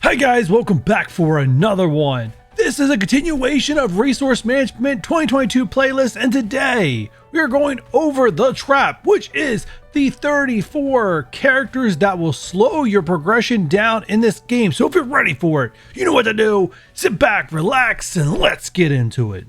Hi guys, welcome back for another one. This is a continuation of Resource Management 2022 playlist, and today we are going over The Trap, which is the 34 characters that will slow your progression down in this game. So if you're ready for it, you know what to do. Sit back, relax, and let's get into it.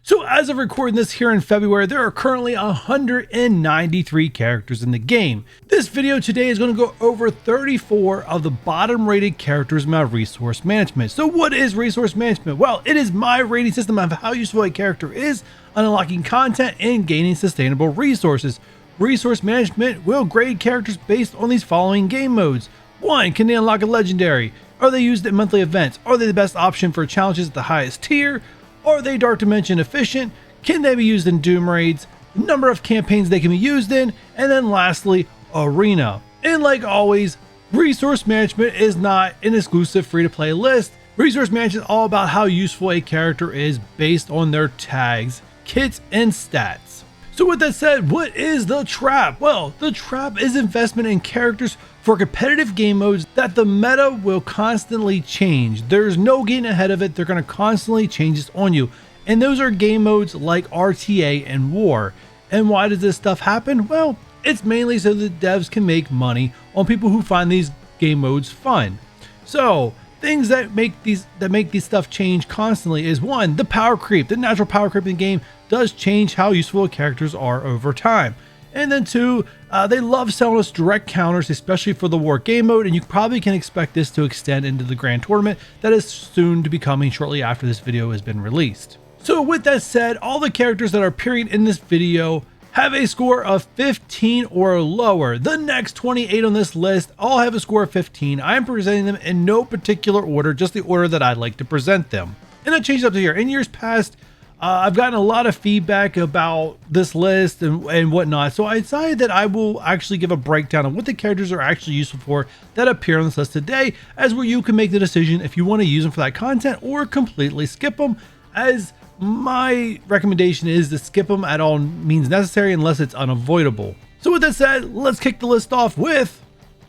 So as of recording this here in February, there are currently 193 characters in the game. This video today is going to go over 34 of the bottom rated characters in my resource management. So what is resource management? Well, it is my rating system of how useful a character is on unlocking content and gaining sustainable resources. Resource management will grade characters based on these following game modes. 1. Can they unlock a legendary? Are they used at monthly events? Are they the best option for challenges at the highest tier? Are they Dark Dimension efficient? Can they be used in Doom raids? The number of campaigns they can be used in, and then lastly, Arena. And like always, resource management is not an exclusive free-to-play list. Resource management is all about how useful a character is based on their tags, kits, and stats. So with that said, what is The Trap? Well, The Trap is investment in characters for competitive game modes that the meta will constantly change. There's no getting ahead of it. They're going to constantly change this on you. And those are game modes like RTA and War. And why does this stuff happen? Well, it's mainly so that devs can make money on people who find these game modes fun. So things that make these stuff change constantly is 1, the power creep. The natural power creep in the game does change how useful characters are over time. And then 2, they love selling us direct counters, especially for the War game mode, and you probably can expect this to extend into the Grand Tournament that is soon to be coming shortly after this video has been released. So with that said, all the characters that are appearing in this video have a score of 15 or lower. The next 28 on this list all have a score of 15. I am presenting them in no particular order, just the order that I'd like to present them. And that changed up to here. In years past, I've gotten a lot of feedback about this list and whatnot, so I decided that I will actually give a breakdown of what the characters are actually useful for that appear on this list today, as where you can make the decision if you want to use them for that content or completely skip them, as my recommendation is to skip them at all means necessary unless it's unavoidable. So with that said, let's kick the list off with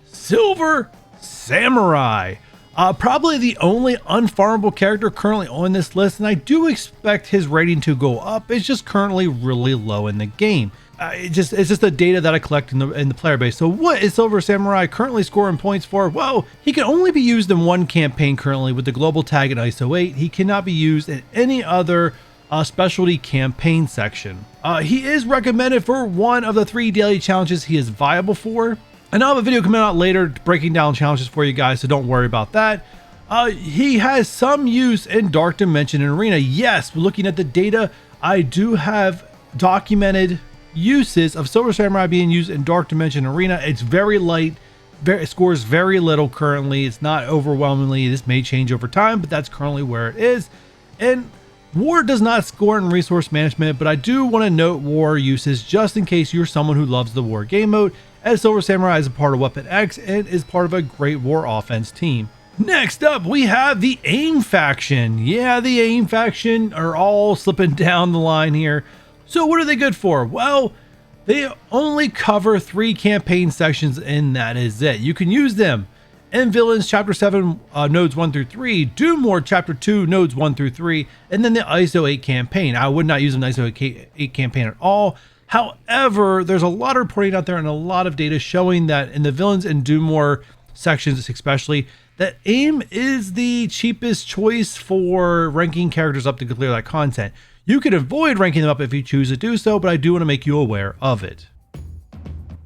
Silver Samurai. Probably the only unfarmable character currently on this list, and I do expect his rating to go up. It's just currently really low in the game. It's just the data that I collect in the player base. So what is Silver Samurai currently scoring points for? Well, he can only be used in one campaign currently with the global tag in ISO 8. He cannot be used in any other specialty campaign section. He is recommended for one of the 3 daily challenges he is viable for. And I'll have a video coming out later breaking down challenges for you guys, so don't worry about that. He has some use in Dark Dimension and Arena. Yes, looking at the data, I do have documented uses of Silver Samurai being used in Dark Dimension Arena. It's very light, it scores very little currently. It's not overwhelmingly. This may change over time, but that's currently where it is. And War does not score in resource management, but I do want to note War uses just in case you're someone who loves the War game mode, as Silver Samurai is a part of Weapon X and is part of a great War offense team. Next up, we have the AIM faction. Yeah, the AIM faction are all slipping down the line here. So what are they good for? Well, they only cover 3 campaign sections, and that is it. You can use them in Villains Chapter 7 nodes 1 through 3, Doom War Chapter 2 nodes 1 through 3, and then the ISO 8 campaign. I would not use an ISO 8 campaign at all. However, there's a lot of reporting out there and a lot of data showing that in the Villains and Doom War sections especially, that AIM is the cheapest choice for ranking characters up to clear that content. You can avoid ranking them up if you choose to do so, but I do want to make you aware of it.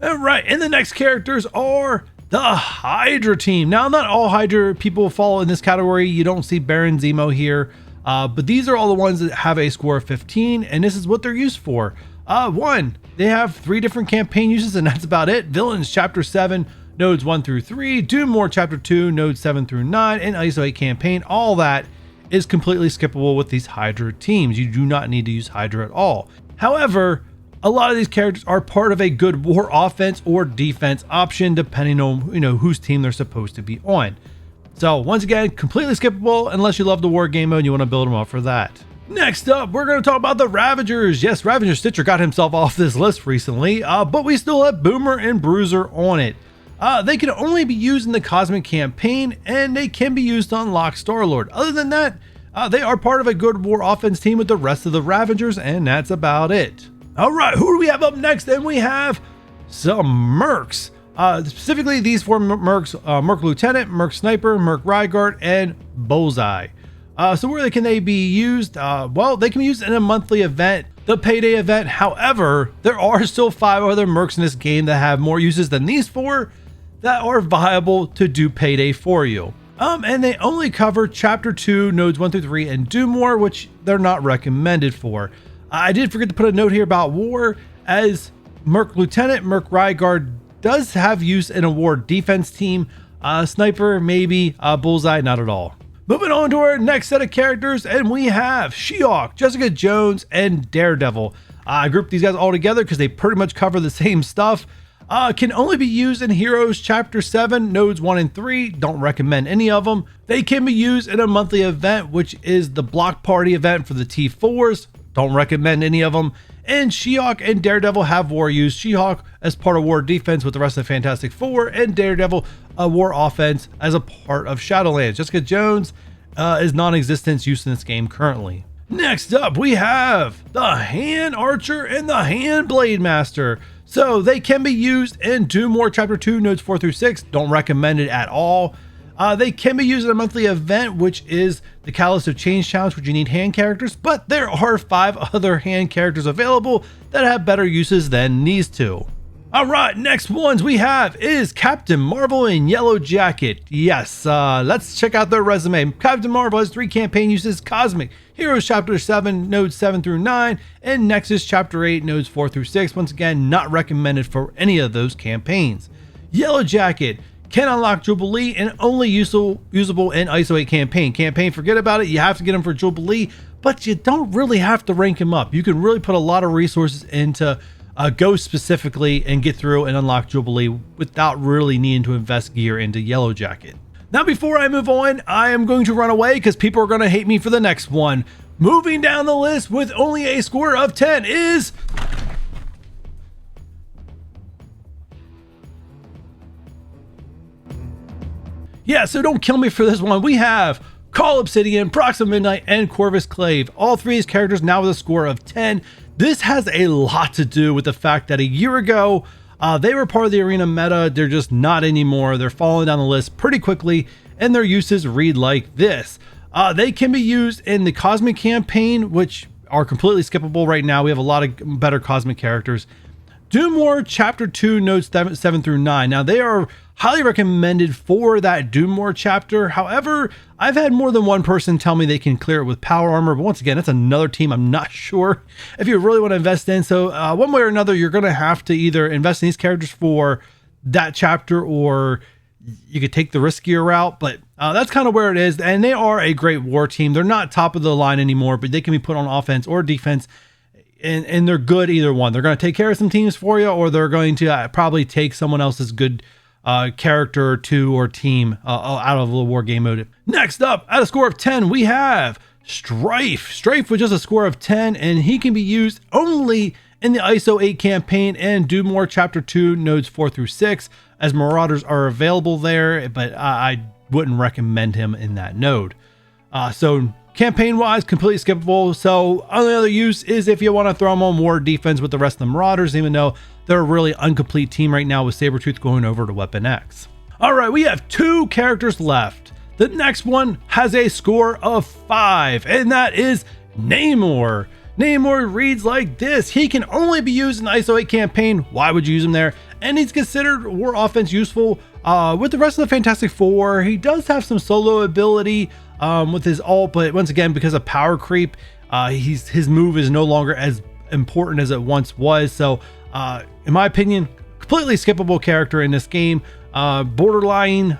Alright, and the next characters are the Hydra team. Now, not all Hydra people fall in this category. You don't see Baron Zemo here, but these are all the ones that have a score of 15, and this is what they're used for. 1, they have 3 different campaign uses, and that's about it. Villains Chapter 7 nodes 1 through 3, Doom War Chapter 2 nodes 7 through 9, and ISO 8 campaign. All that is completely skippable with these Hydra teams. You do not need to use Hydra at all. However, a lot of these characters are part of a good War offense or defense option, depending on whose team they're supposed to be on. So once again, completely skippable unless you love the War game mode and you want to build them up for that. Next up, we're going to talk about the Ravagers. Yes, Ravager Stitcher got himself off this list recently, but we still have Boomer and Bruiser on it. They can only be used in the Cosmic Campaign, and they can be used to unlock Star-Lord. Other than that, they are part of a good war offense team with the rest of the Ravagers, and that's about it. All right, who do we have up next? And we have some Mercs. Specifically, these four Mercs, Merc Lieutenant, Merc Sniper, Merc Ryguard, and Bullseye. So where can they be used? Well, they can be used in a monthly event, the Payday event. However, there are still 5 other Mercs in this game that have more uses than these 4 that are viable to do Payday for you. And they only cover Chapter 2, Nodes 1 through 3, and do more, which they're not recommended for. I did forget to put a note here about War, as Merc Lieutenant, Merc Ryguard does have use in a War defense team. Sniper, maybe. Bullseye, not at all. Moving on to our next set of characters, and we have She-Hulk, Jessica Jones, and Daredevil. I grouped these guys all together because they pretty much cover the same stuff. Can only be used in Heroes Chapter 7, Nodes 1 and 3. Don't recommend any of them. They can be used in a monthly event, which is the Block Party event for the T4s. Don't recommend any of them. And She-Hulk and Daredevil have war use. She-Hulk as part of war defense with the rest of the Fantastic Four, and Daredevil a war offense as a part of Shadowlands. Jessica Jones is non-existent use in this game currently. Next up, we have the Hand Archer and the Hand Blade Master. So they can be used in Doom War Chapter 2, Nodes 4 through 6. Don't recommend it at all. They can be used in a monthly event, which is the Catalyst of Change Challenge, which you need hand characters, but there are 5 other hand characters available that have better uses than these 2. All right, next ones we have is Captain Marvel and Yellow Jacket. Yes, let's check out their resume. Captain Marvel has 3 campaign uses: Cosmic, Heroes Chapter 7, Nodes 7 through 9, and Nexus Chapter 8, Nodes 4 through 6. Once again, not recommended for any of those campaigns. Yellow Jacket can unlock Jubilee and only usable in ISO 8 campaign. Forget about it. You have to get him for Jubilee, but you don't really have to rank him up. You can really put a lot of resources into Ghost specifically and get through and unlock Jubilee without really needing to invest gear into Yellow Jacket. Now, before I move on, I am going to run away because people are going to hate me for the next one. Moving down the list with only a score of 10 is yeah, so don't kill me for this one. We have Call Obsidian, Proxima Midnight, and Corvus Clave. All 3 of these characters now with a score of 10. This has a lot to do with the fact that a year ago, they were part of the arena meta. They're just not anymore. They're falling down the list pretty quickly, and their uses read like this. They can be used in the Cosmic Campaign, which are completely skippable right now. We have a lot of better Cosmic characters. Doom War Chapter 2, Nodes 7 through 9. Now, they are highly recommended for that Doom War chapter. However, I've had more than one person tell me they can clear it with power armor, but once again, that's another team I'm not sure if you really want to invest in. So one way or another, you're going to have to either invest in these characters for that chapter, or you could take the riskier route, but that's kind of where it is. And they are a great war team. They're not top of the line anymore, but they can be put on offense or defense. And they're good either one. They're going to take care of some teams for you, or they're going to probably take someone else's good character or 2 or team out of the war game mode. Next up, at a score of 10, we have Strife. Strife with just a score of 10, and he can be used only in the ISO 8 campaign and Doom War Chapter 2, Nodes 4 through 6, as Marauders are available there, but I wouldn't recommend him in that node. So campaign-wise, completely skippable. So only other use is if you want to throw them on war defense with the rest of the Marauders, even though they're a really incomplete team right now with Sabretooth going over to Weapon X. All right, we have 2 characters left. The next one has a score of 5, and that is Namor. Namor reads like this. He can only be used in the ISO 8 campaign. Why would you use him there? And he's considered war offense useful with the rest of the Fantastic Four. He does have some solo ability with his ult, but once again, because of power creep, his move is no longer as important as it once was. So in my opinion, completely skippable character in this game, borderline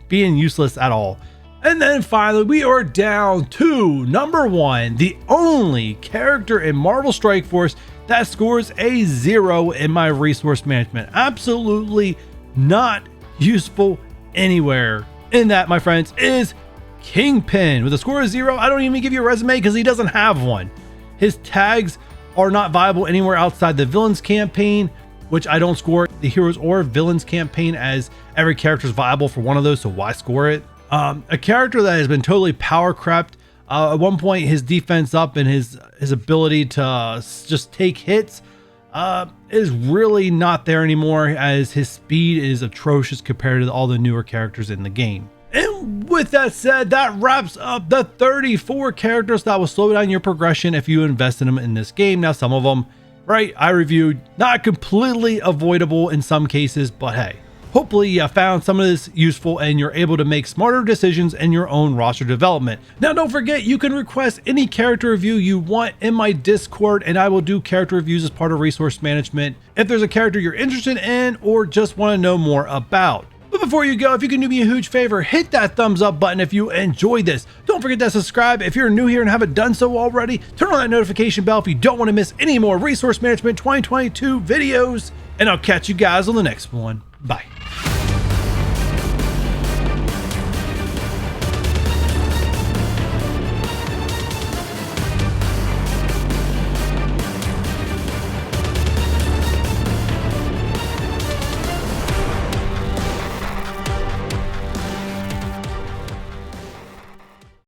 being useless at all. And then finally, we are down to number 1, the only character in Marvel Strike Force that scores a 0 in my resource management. Absolutely not useful anywhere. And that, my friends, is Kingpin. With a score of 0, I don't even give you a resume because he doesn't have one. His tags are not viable anywhere outside the villains campaign, which I don't score the heroes or villains campaign, as every character is viable for one of those, so why score it? A character that has been totally power crept. At one point, his defense up and his ability to just take hits is really not there anymore, as his speed is atrocious compared to all the newer characters in the game. And with that said, that wraps up the 34 characters that will slow down your progression if you invest in them in this game. Now, some of them, right, I reviewed, not completely avoidable in some cases, but hey, hopefully you found some of this useful and you're able to make smarter decisions in your own roster development. Now, don't forget, you can request any character review you want in my Discord, and I will do character reviews as part of resource management if there's a character you're interested in or just want to know more about. But before you go, if you can do me a huge favor, hit that thumbs up button if you enjoyed this. Don't forget to subscribe if you're new here and haven't done so already. Turn on that notification bell if you don't want to miss any more Resource Management 2022 videos. And I'll catch you guys on the next one. Bye.